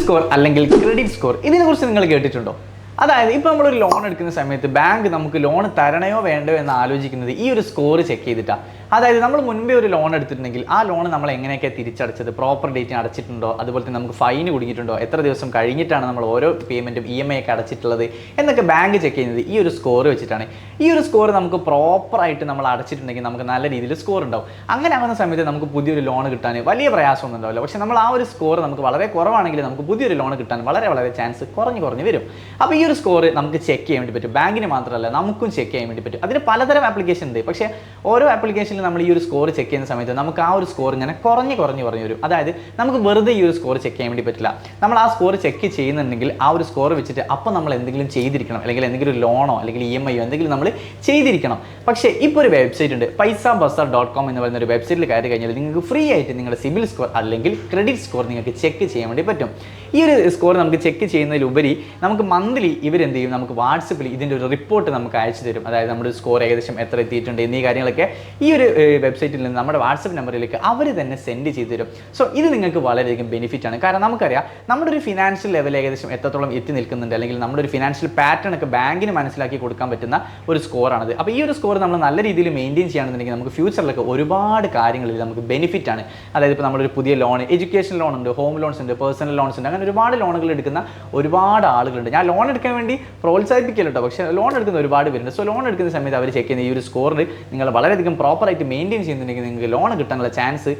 Score അല്ലെങ്കിൽ credit score ഇതിനെക്കുറിച്ച് നിങ്ങൾ കേട്ടിട്ടുണ്ടോ? അതായത് ഇപ്പോൾ നമ്മളൊരു ലോൺ എടുക്കുന്ന സമയത്ത് ബാങ്ക് നമുക്ക് ലോൺ തരണയോ വേണ്ടയോ എന്ന് ആലോചിക്കുന്നത് ഈ ഒരു സ്കോർ ചെക്ക് ചെയ്തിട്ടാണ്. അതായത് നമ്മൾ മുൻപേ ഒരു ലോൺ എടുത്തിട്ടുണ്ടെങ്കിൽ ആ ലോൺ നമ്മൾ എങ്ങനെയൊക്കെ തിരിച്ചടച്ചത്, പ്രോപ്പർ ഡേറ്റിന് അടച്ചിട്ടുണ്ടോ, അതുപോലെ തന്നെ നമുക്ക് ഫൈൻ കുടുങ്ങിയിട്ടുണ്ടോ, എത്ര ദിവസം കഴിഞ്ഞിട്ടാണ് നമ്മൾ ഓരോ പേയ്മെൻറ്റും EMI ഒക്കെ അടച്ചിട്ടുള്ളത് എന്നൊക്കെ ബാങ്ക് ചെക്ക് ചെയ്യുന്നത് ഈ ഒരു സ്കോർ വെച്ചിട്ടാണ്. ഈ ഒരു സ്കോർ നമുക്ക് പ്രോപ്പറായിട്ട് നമ്മൾ അടച്ചിട്ടുണ്ടെങ്കിൽ നമുക്ക് നല്ല രീതിയിൽ സ്കോർ ഉണ്ടാവും. അങ്ങനെ ആകുന്ന സമയത്ത് നമുക്ക് പുതിയൊരു ലോൺ കിട്ടാൻ വലിയ പ്രയാസമൊന്നും ഉണ്ടാവില്ല. പക്ഷേ നമ്മൾ ആ ഒരു സ്കോർ നമുക്ക് വളരെ കുറവാണെങ്കിൽ നമുക്ക് പുതിയൊരു ലോൺ കിട്ടാൻ വളരെ ചാൻസ് കുറഞ്ഞ് വരും. അപ്പോൾ ഈ ഒരു സ്കോർ നമുക്ക് ചെക്ക് ചെയ്യാൻ വേണ്ടി പറ്റും. ബാങ്കിന് മാത്രമല്ല നമുക്കും ചെക്ക് ചെയ്യാൻ വേണ്ടി പറ്റും. അതിന് പലതരം ആപ്ലിക്കേഷൻ ഉണ്ട്. പക്ഷേ ഓരോ ആപ്ലിക്കേഷനിൽ നമ്മൾ ഈ ഒരു സ്കോർ ചെക്ക് ചെയ്യുന്ന സമയത്ത് നമുക്ക് ആ ഒരു സ്കോർ ഇങ്ങനെ കുറഞ്ഞ് വരും. അതായത് നമുക്ക് വെറുതെ ഈ ഒരു സ്കോർ ചെക്ക് ചെയ്യാൻ വേണ്ടി പറ്റില്ല. നമ്മൾ ആ സ്കോർ ചെക്ക് ചെയ്യുന്നുണ്ടെങ്കിൽ ആ ഒരു സ്കോർ വെച്ചിട്ട് അപ്പോൾ നമ്മൾ എന്തെങ്കിലും ചെയ്തിരിക്കണം, അല്ലെങ്കിൽ എന്തെങ്കിലും ലോണോ അല്ലെങ്കിൽ EMI എന്തെങ്കിലും നമ്മൾ ചെയ്തിരിക്കണം. പക്ഷേ ഇപ്പോൾ ഒരു വെബ്സൈറ്റ് ഉണ്ട്, paisa-bazaar.com എന്ന് പറയുന്ന ഒരു വെബ്സൈറ്റിൽ കയറി കഴിഞ്ഞാൽ നിങ്ങൾക്ക് ഫ്രീ ആയിട്ട് നിങ്ങളുടെ സിബിൽ സ്കോർ അല്ലെങ്കിൽ ക്രെഡിറ്റ് സ്കോർ നിങ്ങൾക്ക് ചെക്ക് ചെയ്യാൻ വേണ്ടി പറ്റും. ഈ ഒരു സ്കോർ നമുക്ക് ചെക്ക് ചെയ്യുന്നതിലുപരി നമുക്ക് മന്ത്ലി ഇവരെന്ത് ചെയ്യും, നമുക്ക് വാട്സപ്പിൽ ഇതിൻ്റെ ഒരു റിപ്പോർട്ട് നമുക്ക് അയച്ചു തരും. അതായത് നമ്മുടെ സ്കോർ ഏകദേശം എത്ര എത്തിയിട്ടുണ്ട് എന്നീ കാര്യങ്ങളൊക്കെ ഈ ഒരു വെബ്സൈറ്റിൽ നിന്ന് നമ്മുടെ വാട്സപ്പ് നമ്പറിലേക്ക് അവർ തന്നെ സെൻഡ് ചെയ്ത് തരും. സോ ഇത് നിങ്ങൾക്ക് വളരെയധികം ബെനിഫിറ്റ് ആണ്. കാരണം നമുക്കറിയാം നമ്മുടെ ഒരു ഫിനാൻഷ്യൽ ലെവൽ ഏകദേശം എത്രത്തോളം എത്തി നിൽക്കുന്നുണ്ട്, അല്ലെങ്കിൽ നമ്മുടെ ഒരു ഫിനാൻഷ്യൽ പാറ്റേൺ ഒക്കെ ബാങ്കിന് മനസ്സിലാക്കി കൊടുക്കാൻ പറ്റുന്ന ഒരു സ്കോറാണത്. അപ്പോൾ ഈ ഒരു സ്കോർ നമ്മൾ നല്ല രീതിയിൽ മെയിൻറ്റെയിൻ ചെയ്യുകയാണെന്നുണ്ടെങ്കിൽ നമുക്ക് ഫ്യൂച്ചറിലൊക്കെ ഒരുപാട് കാര്യങ്ങളിൽ നമുക്ക് ബെനിഫിറ്റ് ആണ്. അതായത് ഇപ്പോൾ നമ്മളൊരു പുതിയ ലോൺ, എഡ്യൂക്കേഷൻ ലോൺ ഉണ്ട്, ഹോം ലോൺസ് ഉണ്ട്, പേഴ്സണൽ ലോൺസ് ഉണ്ട്, അങ്ങനെ ഒരുപാട് ലോണുകൾ എടുക്കുന്ന ഒരുപാട് ആളുകളുണ്ട്. ഞാൻ ലോൺ എടുക്കാൻ വേണ്ടി പ്രോത്സാഹിപ്പിക്കല്ലോ കേട്ടോ, പക്ഷേ ലോൺ എടുക്കുന്ന ഒരുപാട് പേരുണ്ട്. സോ ലോൺ എടുക്കുന്ന സമയത്ത് അവർ ചെക്ക് ചെയ്യുന്ന ഈ ഒരു സ്കോറിൽ നിങ്ങൾ വളരെയധികം പ്രോപ്പറായിട്ട് മെയിൻറ്റെയിൻ ചെയ്യുന്നുണ്ടെങ്കിൽ നിങ്ങൾക്ക് ലോൺ കിട്ടാനുള്ള ചാൻസ്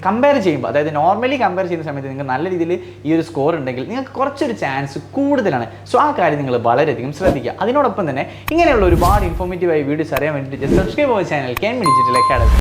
കമ്പയർ ചെയ്യുമ്പോൾ, അതായത് നോർമലി കമ്പയർ ചെയ്യുന്ന സമയത്ത് നിങ്ങൾക്ക് നല്ല രീതിയിൽ ഈ ഒരു സ്കോർ ഉണ്ടെങ്കിൽ നിങ്ങൾക്ക് കുറച്ചൊരു ചാൻസ് കൂടുതലാണ്. സോ ആ കാര്യം നിങ്ങൾ വളരെയധികം ശ്രദ്ധിക്കുക. അതിനോടൊപ്പം തന്നെ ഇങ്ങനെയുള്ള ഒരുപാട് ഇൻഫോർമേറ്റീവായ വീഡിയോസ് അറിയാൻ വേണ്ടിയിട്ട് സബ്സ്ക്രൈബ് ചെയ്യുക ചാനൽ ക്യാൻ ഡിജിറ്റൽ അക്കാഡമി.